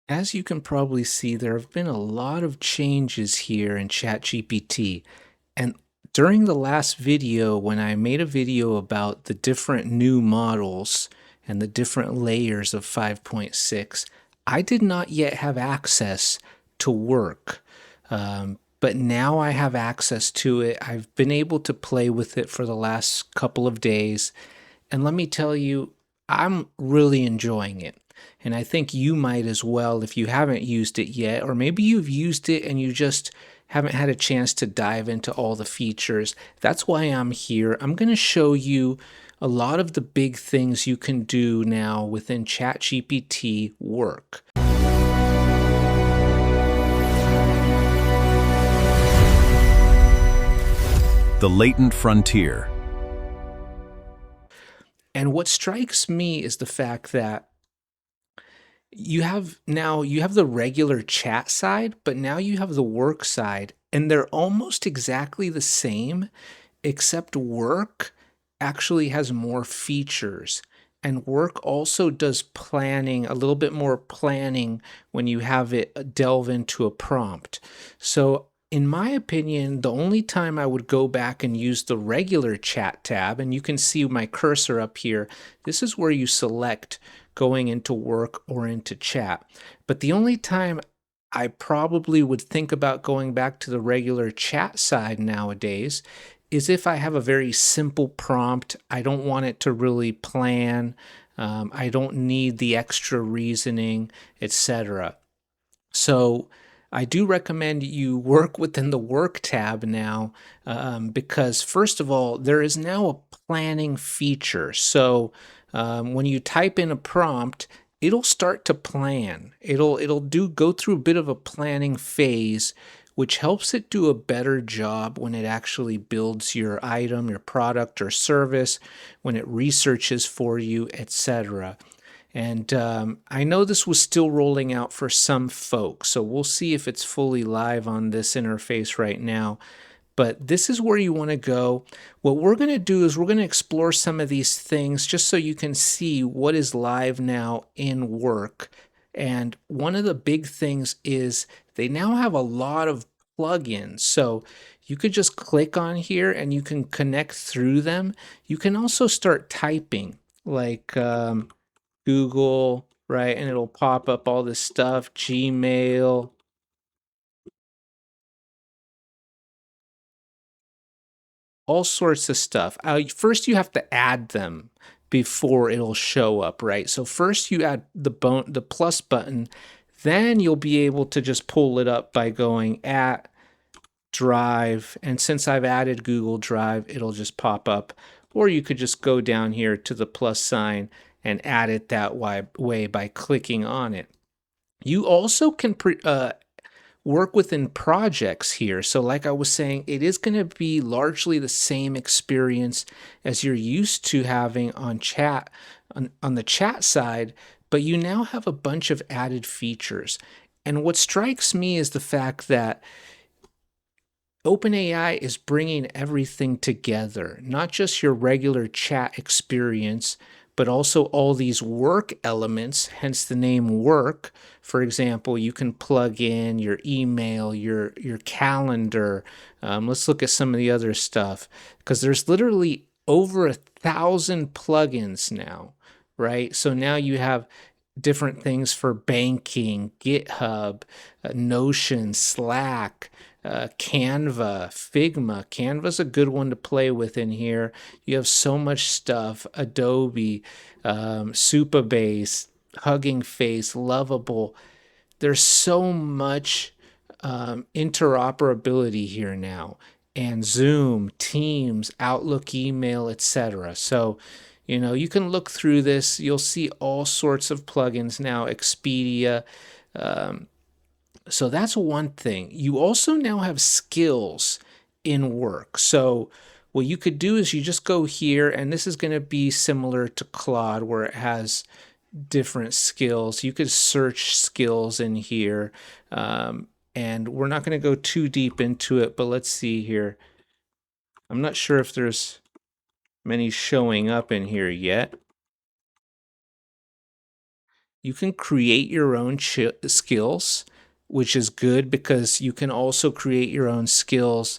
As you can probably see, there have been a lot of changes here in ChatGPT. And during the last video, when I made a video about the different new models and the different layers of 5.6, I did not yet have access to work. But now I have access to it. I've been able to play with it for the last couple of days. And let me tell you, I'm really enjoying it. And I think you might as well if you haven't used it yet, or maybe you've used it and you just haven't had a chance to dive into all the features. That's why I'm here. I'm going to show you a lot of the big things you can do now within ChatGPT work. The Latent Frontier. And what strikes me is the fact that you have the regular chat side, but now you have the work side, and they're almost exactly the same, except work actually has more features. And work also does planning, a little bit more planning when you have it delve into a prompt. So in my opinion, the only time I would go back and use the regular chat tab, and you can see my cursor up here, this is where you select going into work or into chat. But the only time I probably would think about going back to the regular chat side nowadays is if I have a very simple prompt. I don't want it to really plan. I don't need the extra reasoning, etc. So I do recommend you work within the work tab now, because first of all, there is now a planning feature. So when you type in a prompt, it'll start to plan. It'll go through a bit of a planning phase, which helps it do a better job when it actually builds your item, your product or service, when it researches for you, etc. And I know this was still rolling out for some folks, so we'll see if it's fully live on this interface right now. But this is where you want to go. What we're going to do is we're going to explore some of these things just so you can see what is live now in work. And one of the big things is they now have a lot of plugins. So you could just click on here and you can connect through them. You can also start typing like Google, right? And it'll pop up all this stuff, Gmail, all sorts of stuff. First, you have to add them before it'll show up, right? So first you add the plus button, then you'll be able to just pull it up by going at Drive. And since I've added Google Drive, it'll just pop up. Or you could just go down here to the plus sign and add it that way by clicking on it. You also can work within projects here. So like I was saying, it is going to be largely the same experience as you're used to having on chat, on the chat side, but you now have a bunch of added features. And what strikes me is the fact that OpenAI is bringing everything together, not just your regular chat experience, but also all these work elements, hence the name work. For example, you can plug in your email, your calendar. Let's look at some of the other stuff, because there's literally over 1,000 plugins now, right? So now you have different things for banking, GitHub, Notion, Slack, Canva, Figma. Canva's a good one to play with in here. You have so much stuff. Adobe, Supabase, Hugging Face, Lovable. There's so much interoperability here now. And Zoom, Teams, Outlook email, etc. So, you can look through this. You'll see all sorts of plugins now, Expedia. So that's one thing. You also now have skills in work. So what you could do is you just go here, and this is going to be similar to Claude where it has different skills. You could search skills in here. And we're not going to go too deep into it, but let's see here. I'm not sure if there's many showing up in here yet. You can create your own skills, which is good because you can also create your own skills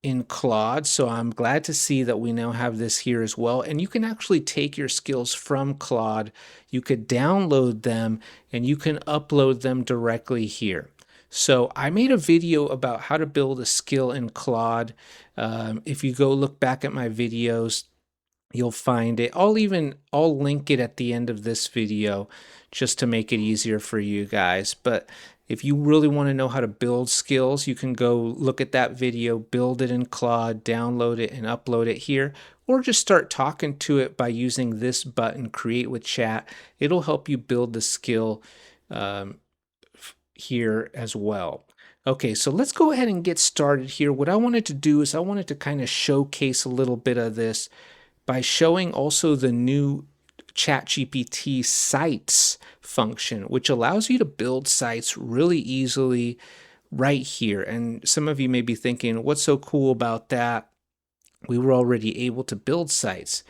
in Claude. So I'm glad to see that we now have this here as well. And you can actually take your skills from Claude, you could download them, and you can upload them directly here. So I made a video about how to build a skill in Claude. If you go look back at my videos, you'll find it. I'll link it at the end of this video just to make it easier for you guys. But if you really want to know how to build skills, you can go look at that video, build it in Claude, download it, and upload it here, or just start talking to it by using this button, Create with Chat. It'll help you build the skill here as well. Okay, so let's go ahead and get started here. What I wanted to do is I wanted to kind of showcase a little bit of this by showing also the new ChatGPT Sites function, which allows you to build sites really easily right here. And some of you may be thinking, what's so cool about that? We were already able to build sites.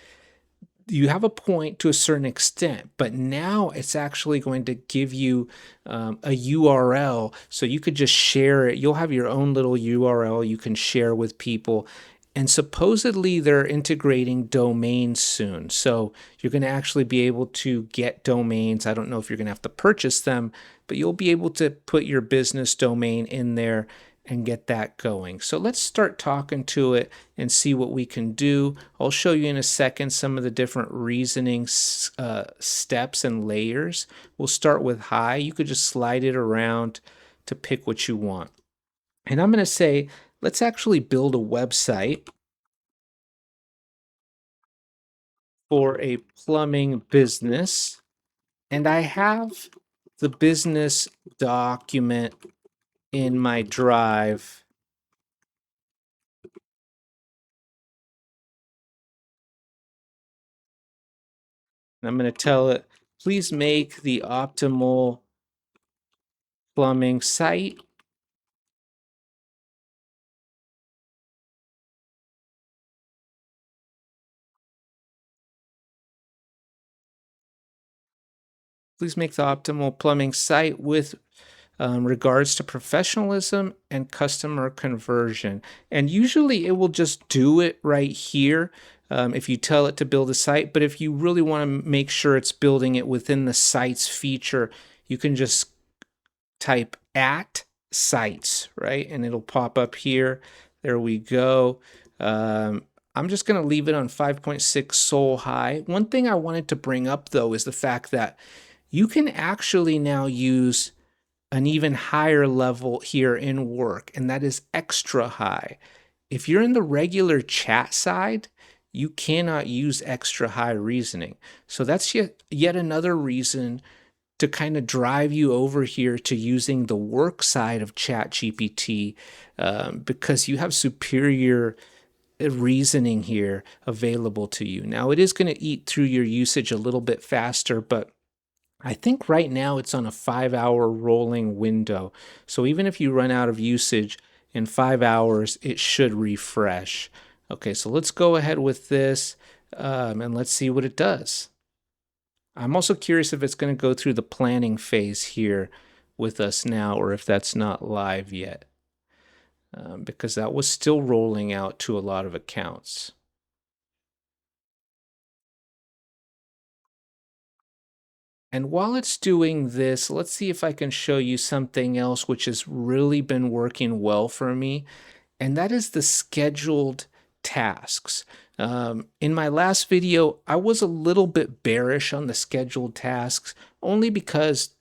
You have a point to a certain extent, but now it's actually going to give you a URL, so you could just share it. You'll have your own little URL you can share with people. And supposedly they're integrating domains soon. So you're going to actually be able to get domains. I don't know if you're going to have to purchase them, but you'll be able to put your business domain in there and get that going. So let's start talking to it and see what we can do. I'll show you in a second some of the different reasoning steps and layers. We'll start with high. You could just slide it around to pick what you want. And I'm going to say, let's actually build a website for a plumbing business. And I have the business document in my drive. And I'm going to tell it, please make the optimal plumbing site. Please make the optimal plumbing site with regards to professionalism and customer conversion. And usually it will just do it right here if you tell it to build a site. But if you really want to make sure it's building it within the sites feature, you can just type at sites, right? And it'll pop up here. There we go. I'm just going to leave it on 5.6 Soul High. One thing I wanted to bring up, though, is the fact that you can actually now use an even higher level here in work, and that is extra high. If you're in the regular chat side, you cannot use extra high reasoning. So that's yet another reason to kind of drive you over here to using the work side of ChatGPT because you have superior reasoning here available to you. Now, it is going to eat through your usage a little bit faster, but I think right now it's on a 5-hour rolling window. So even if you run out of usage in 5 hours, it should refresh. Okay, so let's go ahead with this and let's see what it does. I'm also curious if it's going to go through the planning phase here with us now, or if that's not live yet, because that was still rolling out to a lot of accounts. And while it's doing this, let's see if I can show you something else which has really been working well for me, and that is the scheduled tasks. In my last video, I was a little bit bearish on the scheduled tasks, only because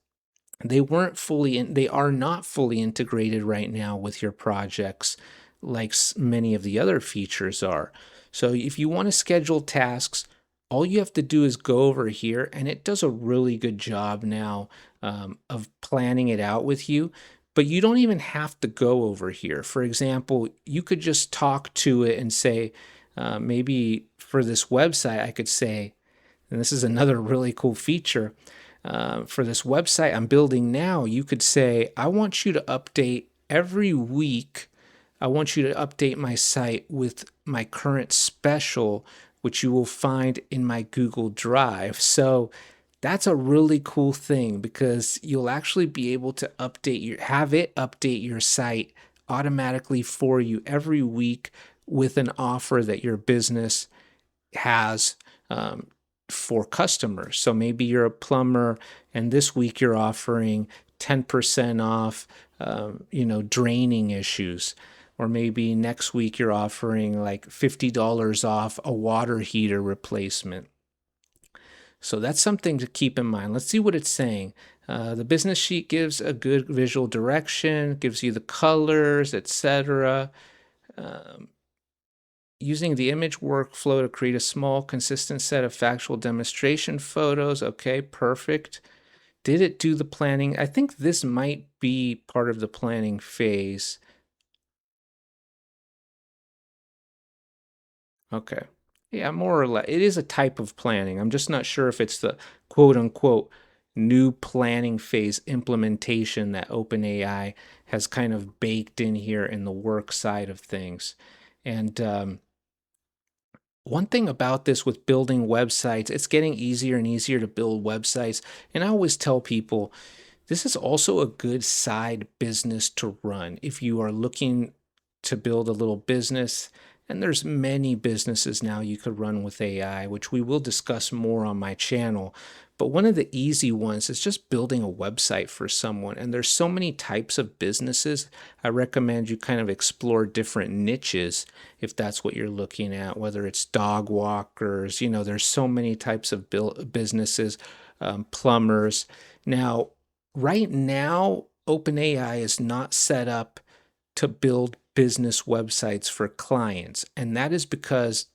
they are not fully integrated right now with your projects like many of the other features are. So if you want to schedule tasks, all you have to do is go over here, and it does a really good job now of planning it out with you. But you don't even have to go over here. For example, you could just talk to it and say, maybe for this website, I could say, and this is another really cool feature, for this website I'm building now, you could say, I want you to update every week. I want you to update my site with my current special, which you will find in my Google Drive. So That's a really cool thing because you'll actually be able to have it update your site automatically for you every week with an offer that your business has um, for customers. So maybe you're a plumber, and this week you're offering 10% off, draining issues. Or maybe next week you're offering like $50 off a water heater replacement. So that's something to keep in mind. Let's see what it's saying. The business sheet gives a good visual direction, gives you the colors, etc. Um, Using the image workflow to create a small, consistent set of factual demonstration photos. Okay, perfect. Did it do the planning? I think this might be part of the planning phase. Okay. Yeah, more or less. It is a type of planning. I'm just not sure if it's the quote unquote new planning phase implementation that OpenAI has kind of baked in here in the work side of things. And one thing about this with building websites, it's getting easier and easier to build websites. And I always tell people this is also a good side business to run if you are looking to build a little business. And there's many businesses now you could run with AI, which we will discuss more on my channel. But one of the easy ones is just building a website for someone. And there's so many types of businesses. I recommend you kind of explore different niches if that's what you're looking at, whether it's dog walkers, there's so many types of businesses, plumbers. Now, right now, OpenAI is not set up to build business websites for clients. And that is because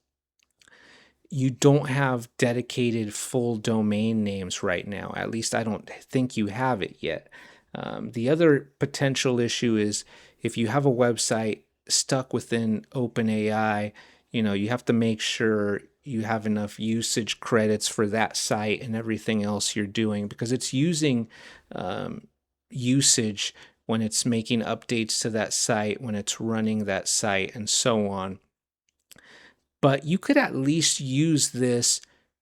you don't have dedicated full domain names right now. At least I don't think you have it yet. The other potential issue is if you have a website stuck within OpenAI, you have to make sure you have enough usage credits for that site and everything else you're doing because it's using usage when it's making updates to that site, when it's running that site, and so on. But you could at least use this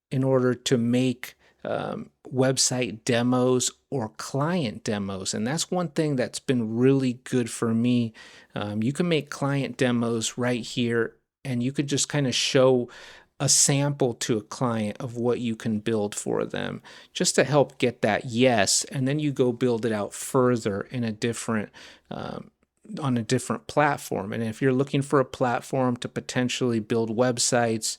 in order to make website demos or client demos. And that's one thing that's been really good for me. You can make client demos right here, and you could just kind of show a sample to a client of what you can build for them just to help get that yes. And then you go build it out further in a different on a different platform. And if you're looking for a platform to potentially build websites,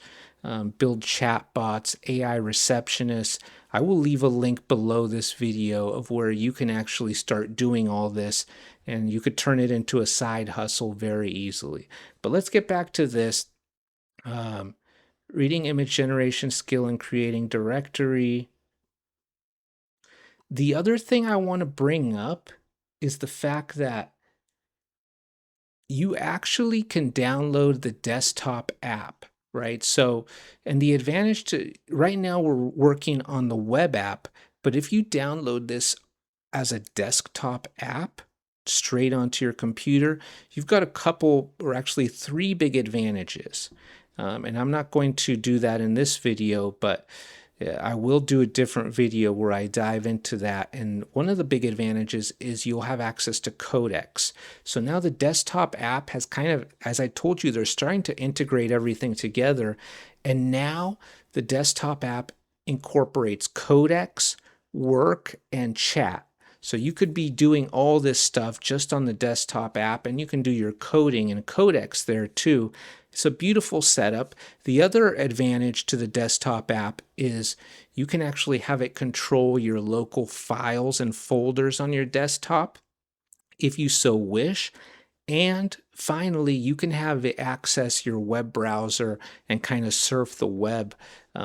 build chatbots, AI receptionists, I will leave a link below this video of where you can actually start doing all this, and you could turn it into a side hustle very easily. But let's get back to this. Reading image generation skill and creating directory. The other thing I want to bring up is the fact that you actually can download the desktop app, right? So, and the advantage to right now we're working on the web app, but if you download this as a desktop app straight onto your computer, you've got a couple or actually three big advantages. And I'm not going to do that in this video, but I will do a different video where I dive into that. And one of the big advantages is you'll have access to Codex. So now the desktop app has kind of, as I told you, they're starting to integrate everything together. And now the desktop app incorporates Codex, work, and chat. So you could be doing all this stuff just on the desktop app, and you can do your coding and Codex there too. It's a beautiful setup. The other advantage to the desktop app is you can actually have it control your local files and folders on your desktop if you so wish. And finally, you can have it access your web browser and kind of surf the web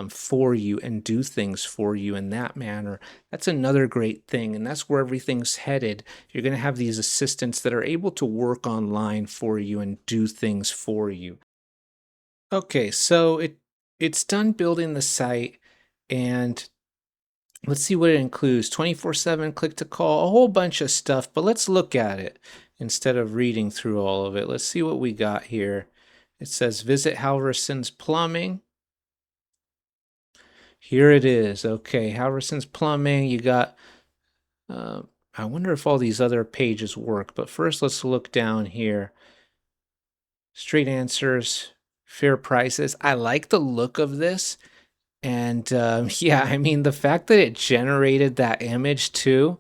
for you and do things for you in that manner. That's another great thing, and that's where everything's headed. You're going to have these assistants that are able to work online for you and do things for you. Okay, so it's done building the site, and let's see what it includes. 24/7 click to call, a whole bunch of stuff, but let's look at it instead of reading through all of it. Let's see what we got here. It says visit Halverson's Plumbing. Here it is. Okay, Halverson's Plumbing. You got, uh, I wonder if all these other pages work, but first let's look down here. Straight answers, fair prices. I like the look of this. And yeah, I mean, the fact that it generated that image too,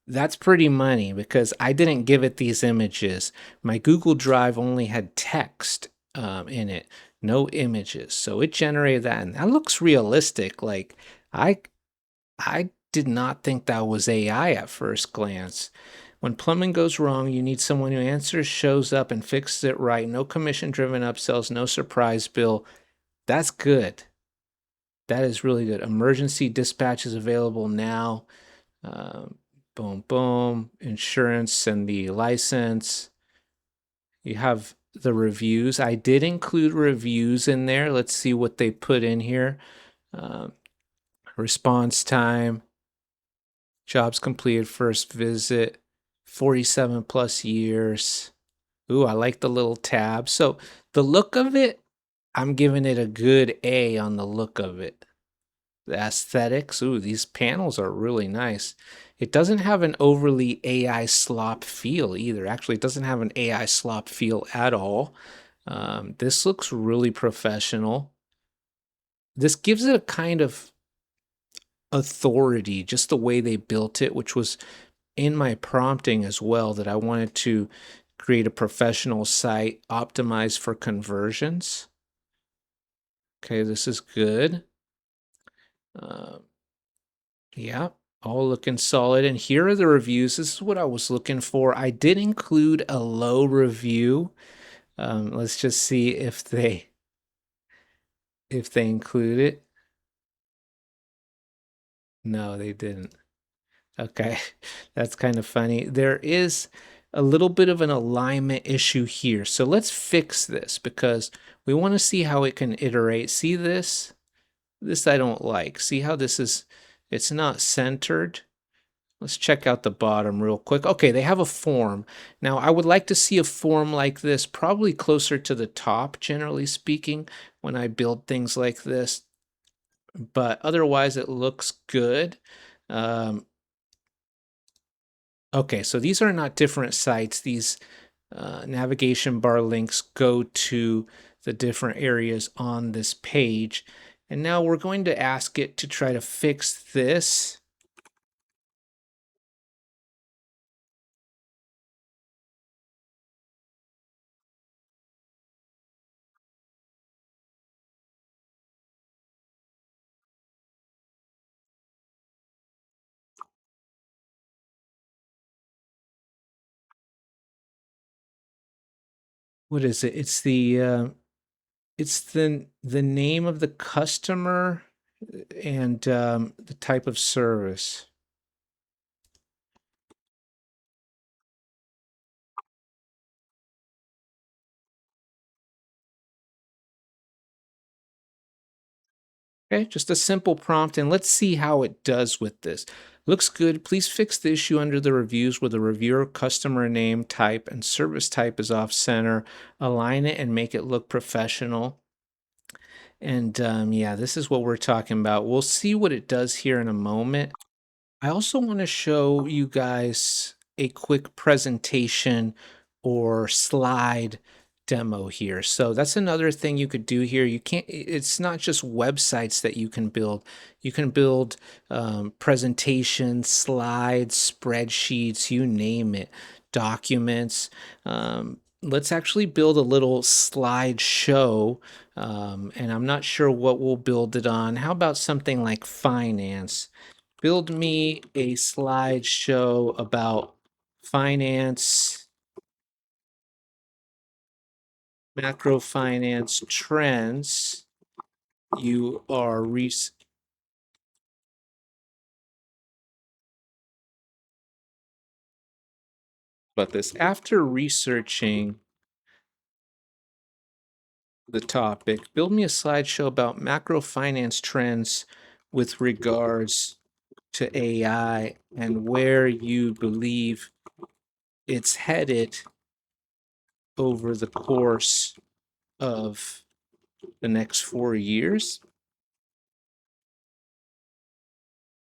that's pretty money because I didn't give it these images. My Google Drive only had text in it, no images. So it generated that, and that looks realistic. Like I, I did not think that was AI at first glance. When plumbing goes wrong, you need someone who answers, shows up, and fixes it right. No commission-driven upsells, no surprise bill. That's good. That is really good. Emergency dispatch is available now. Um, boom, boom. Insurance and the license. You have the reviews. I did include reviews in there. Let's see what they put in here. Um, Response time, jobs completed, first visit, 47 plus years. Ooh, I like the little tab. So the look of it, I'm giving it a good A on the look of it. The aesthetics, ooh, these panels are really nice. It doesn't have an overly AI slop feel either. Actually, it doesn't have an AI slop feel at all. This looks really professional. This gives it a kind of authority, just the way they built it, which was in my prompting as well, that I wanted to create a professional site optimized for conversions. Okay, this is good. Uh, yeah, all looking solid. And here are the reviews. This is what I was looking for. I did include a low review. Let's just see if they include it. No, they didn't. Okay, that's kind of funny. There is a little bit of an alignment issue here. So let's fix this because we want to see how it can iterate. See this? This I don't like. See how this is, it's not centered. Let's check out the bottom real quick. Okay, they have a form. Now, I would like to see a form like this, probably closer to the top, generally speaking, when I build things like this. But otherwise, it looks good. Um, okay, so these are not different sites. These navigation bar links go to the different areas on this page. And now we're going to ask it to try to fix this. What is it? It's the name of the customer and the type of service. Okay, just a simple prompt, and let's see how it does with this. Looks good. Please fix the issue under the reviews where the reviewer customer name type and service type is off center. Align it and make it look professional. And yeah, this is what we're talking about. We'll see what it does here in a moment. I also want to show you guys a quick presentation or slide demo here. So that's another thing you could do here. You can't, it's not just websites that you can build. You can build presentations, slides, spreadsheets, you name it, documents. Let's actually build a little slideshow. And I'm not sure what we'll build it on. How about something like finance? Build me a slideshow about finance, macro finance trends. You are about this after researching the topic. Build me a slideshow about macro finance trends with regards to AI and where you believe it's headed over the course of the next 4 years.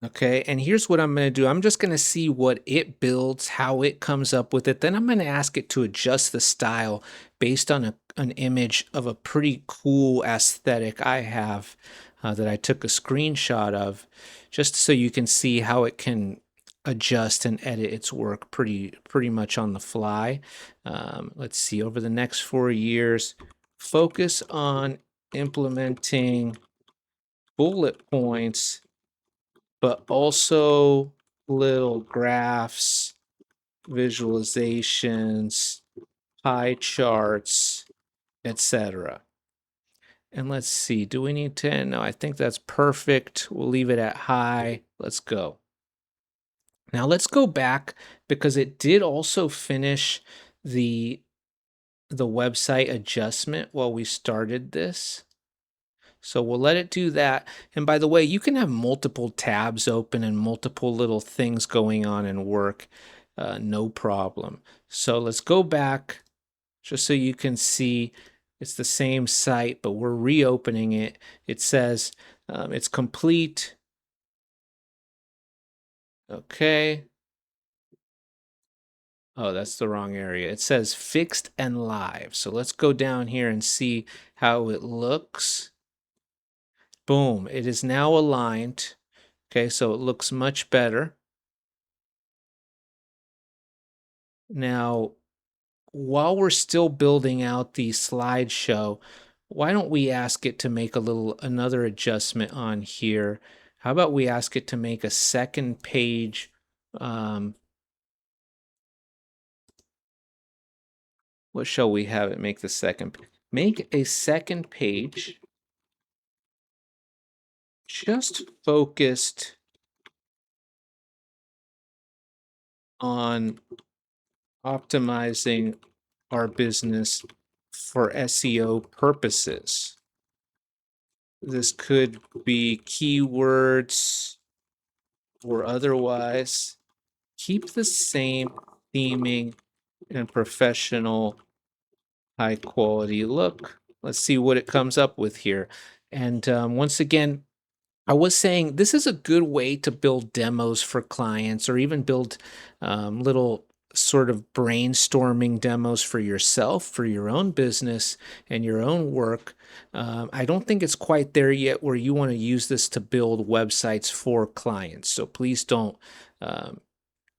Okay, and here's what I'm going to do. I'm just going to see what it builds, how it comes up with it. Then I'm going to ask it to adjust the style based on an image of a pretty cool aesthetic I have that I took a screenshot of, just so you can see how it can adjust and edit its work pretty much on the fly. Let's see, over the next 4 years, focus on implementing bullet points but also little graphs, visualizations, pie charts, etc. And let's see, do we need 10? No, I think that's perfect. We'll leave it at high. Let's go. Now let's go back because it did also finish the the website adjustment while we started this. So we'll let it do that. And by the way, you can have multiple tabs open and multiple little things going on in work, no problem. So let's go back just so you can see it's the same site, but we're reopening it. It says it's complete. Okay. Oh, that's the wrong area. It says fixed and live. So let's go down here and see how it looks. Boom, it is now aligned. Okay, so it looks much better. Now, while we're still building out the slideshow, why don't we ask it to make another adjustment on here? How about we ask it to make a second page? Um, what shall we have it make the second? Make a second page just focused on optimizing our business for SEO purposes. This could be keywords or otherwise. Keep the same theming and professional high quality look. Let's see what it comes up with here. And once again, I was saying this is a good way to build demos for clients or even build little sort of brainstorming demos for yourself, for your own business and your own work. I don't think it's quite there yet where you want to use this to build websites for clients. So please don't um,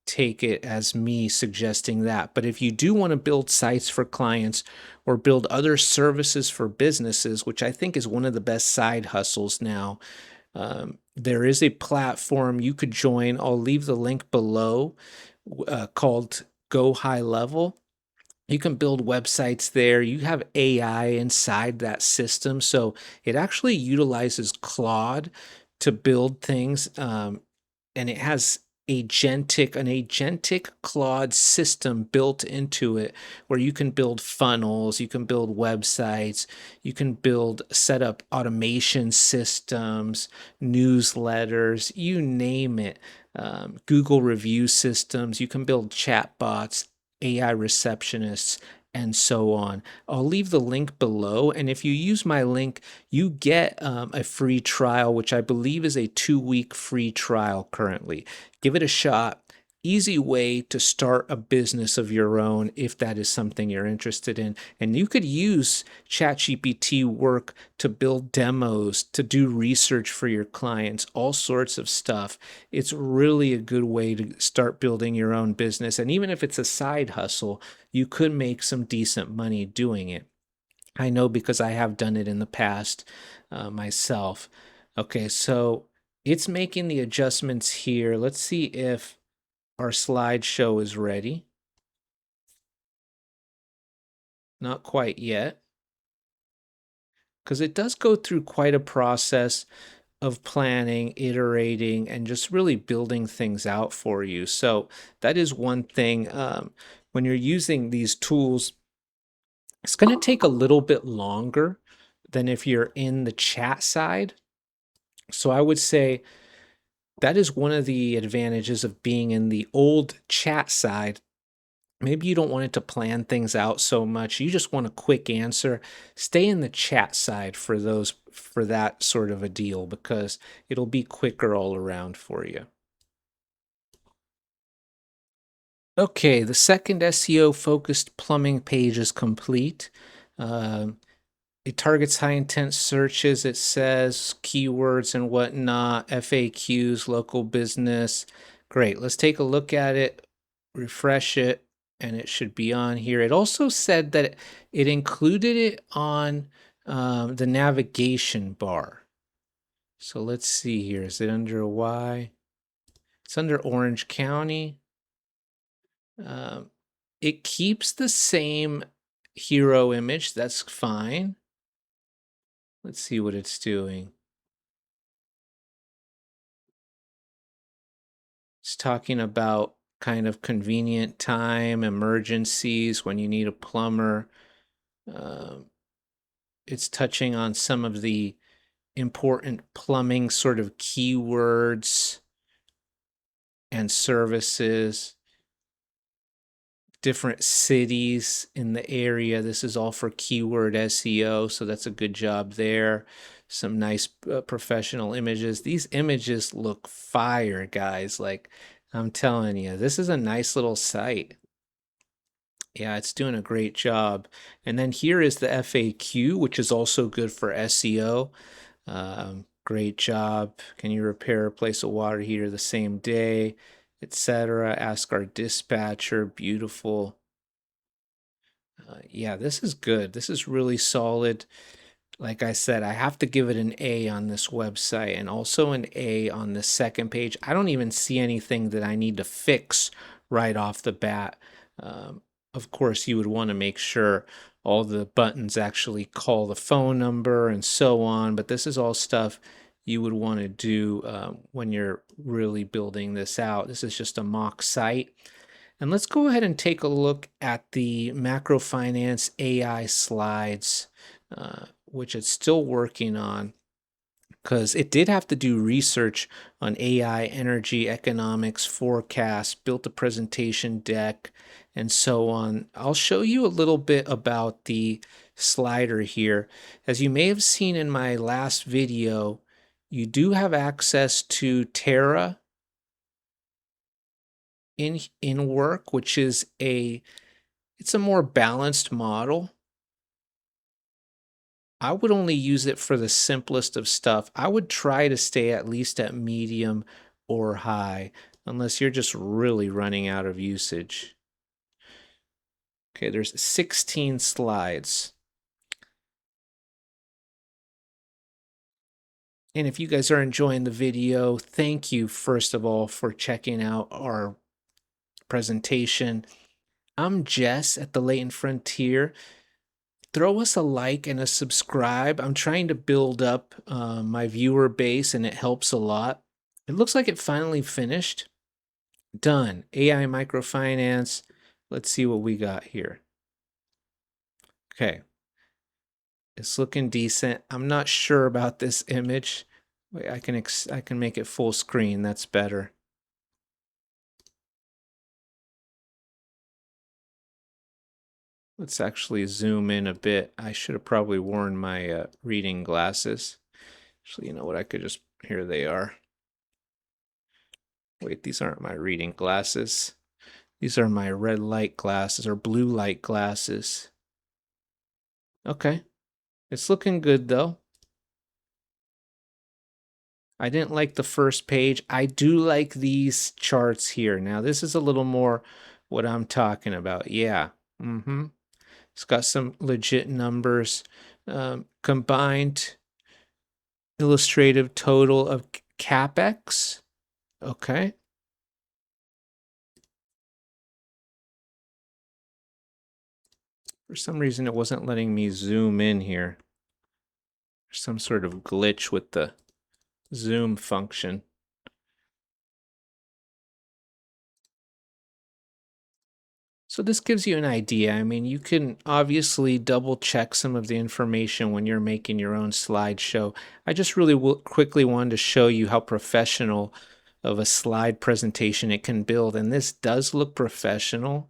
take it as me suggesting that. But if you do want to build sites for clients or build other services for businesses, which I think is one of the best side hustles now, there is a platform you could join. I'll leave the link below called Go High Level. You can build websites there. You have AI inside that system. So it actually utilizes Claude to build things. And it has an agentic Claude system built into it where you can build funnels, you can build websites, you can set up automation systems, newsletters, you name it. Google review systems, you can build chatbots, AI receptionists, and so on. I'll leave the link below. And if you use my link, you get a free trial, which I believe is a 2-week free trial currently. Give it a shot. Easy way to start a business of your own if that is something you're interested in. And you could use ChatGPT work to build demos, to do research for your clients, all sorts of stuff. It's really a good way to start building your own business. And even if it's a side hustle, you could make some decent money doing it. I know because I have done it in the past myself. Okay, so it's making the adjustments here. Let's see if our slideshow is ready. Not quite yet, because it does go through quite a process of planning, iterating, and just really building things out for you. So that is one thing. When you're using these tools, it's going to take a little bit longer than if you're in the chat side. So I would say that is one of the advantages of being in the old chat side. Maybe you don't want it to plan things out so much. You just want a quick answer. Stay in the chat side for those for that sort of a deal because it'll be quicker all around for you. Okay, the second SEO focused plumbing page is complete. Um, it targets high intent searches. It says keywords and whatnot, FAQs, local business. Great. Let's take a look at it, refresh it, and it should be on here. It also said that it included it on the navigation bar. So let's see here. Is it under Y? It's under Orange County. Um, it keeps the same hero image. That's fine. Let's see what it's doing. It's talking about kind of convenient time, emergencies, when you need a plumber. Um, it's touching on some of the important plumbing sort of keywords and services, different cities in the area. This is all for keyword SEO, so that's a good job there. Some nice professional images. These images look fire, guys. Like, I'm telling you, this is a nice little site. Yeah, it's doing a great job. And then here is the FAQ, which is also good for SEO. Great job. Can you repair or replace a water heater the same day, etc.? Ask our dispatcher. Beautiful. Yeah, this is good. This is really solid. Like I said, I have to give it an A on this website and also an A on the second page. I don't even see anything that I need to fix right off the bat. Of course, you would want to make sure all the buttons actually call the phone number and so on, but this is all stuff you would want to do when you're really building this out. This is just a mock site. And let's go ahead and take a look at the macrofinance AI slides, which it's still working on because it did have to do research on AI, energy, economics, forecasts, built a presentation deck, and so on. I'll show you a little bit about the slider here. As you may have seen in my last video, you do have access to Terra in work, which is it's a more balanced model. I would only use it for the simplest of stuff. I would try to stay at least at medium or high, unless you're just really running out of usage. Okay, there's 16 slides. And if you guys are enjoying the video, thank you, first of all, for checking out our presentation. I'm Jess at the Latent Frontier. Throw us a like and a subscribe. I'm trying to build up my viewer base, and it helps a lot. It looks like it finally finished. Done. AI microfinance. Let's see what we got here. Okay. It's looking decent. I'm not sure about this image. Wait, I can make it full screen. That's better. Let's actually zoom in a bit. I should have probably worn my reading glasses. Actually, you know what? I could just, here they are. Wait, these aren't my reading glasses. These are my red light glasses or blue light glasses. Okay. It's looking good though. I didn't like the first page. I do like these charts here. Now, this is a little more what I'm talking about. Yeah. It's got some legit numbers. Combined illustrative total of CapEx. Okay. For some reason, it wasn't letting me zoom in here. There's some sort of glitch with the zoom function. So this gives you an idea. I mean, you can obviously double check some of the information when you're making your own slideshow. I just really quickly wanted to show you how professional of a slide presentation it can build. And this does look professional.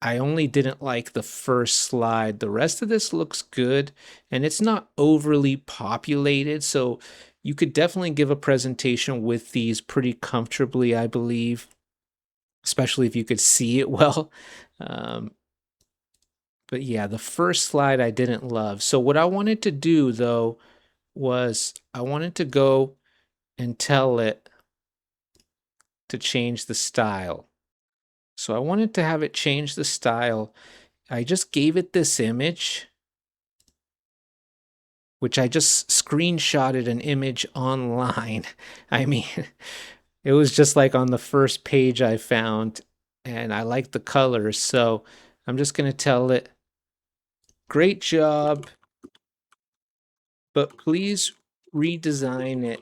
I only didn't like the first slide. The rest of this looks good, and it's not overly populated, so you could definitely give a presentation with these pretty comfortably, I believe, especially if you could see it well. Um, but yeah, the first slide I didn't love. So what I wanted to do though was I wanted to go and tell it to change the style. So I wanted to have it change the style. I just gave it this image, which I just screenshotted an image online. I mean, it was just like on the first page I found, and I like the colors. So I'm just going to tell it, great job, but please redesign it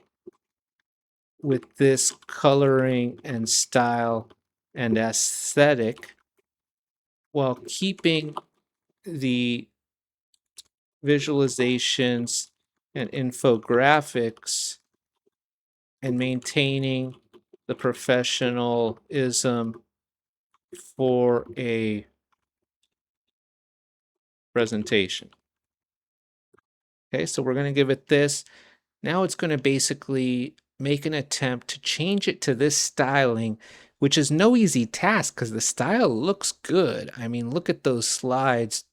with this coloring and style and aesthetic while keeping the visualizations and infographics and maintaining the professionalism for a presentation. Okay, so we're going to give it this. Now it's going to basically make an attempt to change it to this styling, which is no easy task because the style looks good. I mean, look at those slides.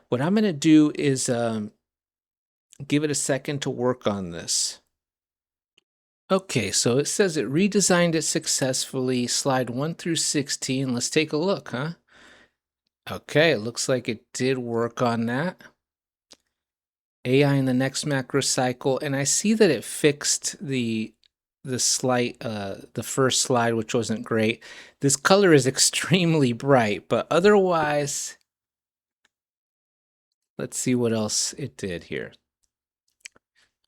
What I'm going to do is give it a second to work on this. Okay, so it says it redesigned it successfully, slide 1 through 16. Let's take a look, huh? Okay, it looks like it did work on that. AI in the next macro cycle, and I see that it fixed the first slide, which wasn't great. This color is extremely bright, but otherwise, let's see what else it did here.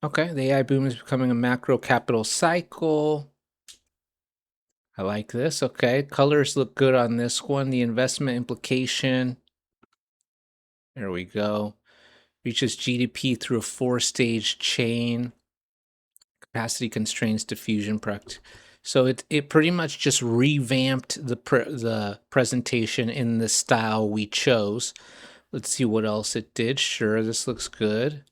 Okay, the AI boom is becoming a macro capital cycle. I like this. Okay, colors look good on this one. The investment implication. There we go. Reaches GDP through a 4-stage chain. Capacity constraints diffusion practice. So it pretty much just revamped the presentation in the style we chose. Let's see what else it did. Sure, this looks good.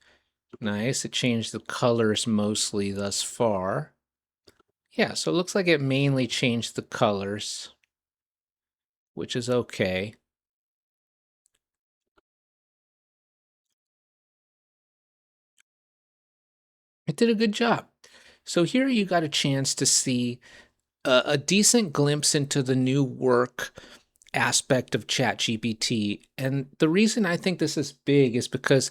Nice. It changed the colors mostly thus far. Yeah, so it looks like it mainly changed the colors, which is okay. It did a good job. So here you got a chance to see a decent glimpse into the new work aspect of ChatGPT. And the reason I think this is big is because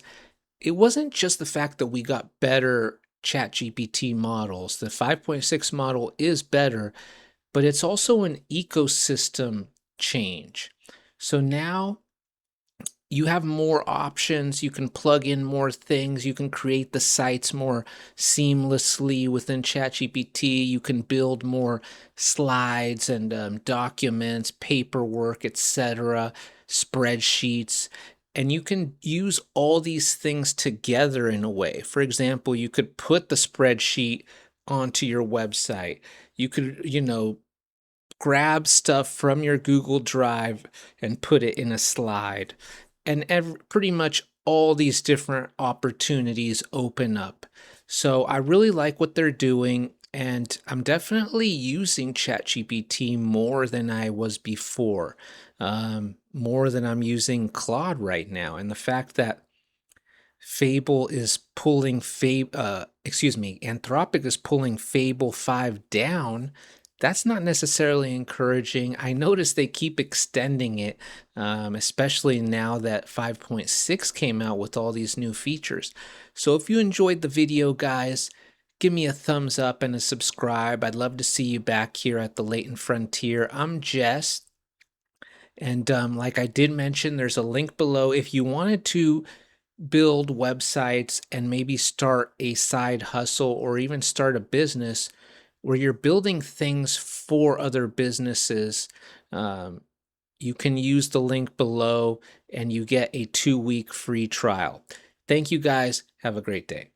it wasn't just the fact that we got better ChatGPT models. The 5.6 model is better, but it's also an ecosystem change. So now you have more options. You can plug in more things. You can create the sites more seamlessly within ChatGPT. You can build more slides and documents, paperwork, etc., spreadsheets. And you can use all these things together in a way. For example, you could put the spreadsheet onto your website. You could, grab stuff from your Google Drive and put it in a slide. And pretty much all these different opportunities open up. So I really like what they're doing. And I'm definitely using ChatGPT more than I was before, more than I'm using Claude right now. And the fact that Fable is pulling Anthropic is pulling Fable 5 down. That's not necessarily encouraging. I notice they keep extending it, especially now that 5.6 came out with all these new features. So if you enjoyed the video, guys, give me a thumbs up and a subscribe. I'd love to see you back here at the Latent Frontier. I'm Jess. And like I did mention, there's a link below if you wanted to build websites and maybe start a side hustle or even start a business where you're building things for other businesses. You can use the link below and you get a 2-week free trial. Thank you guys. Have a great day.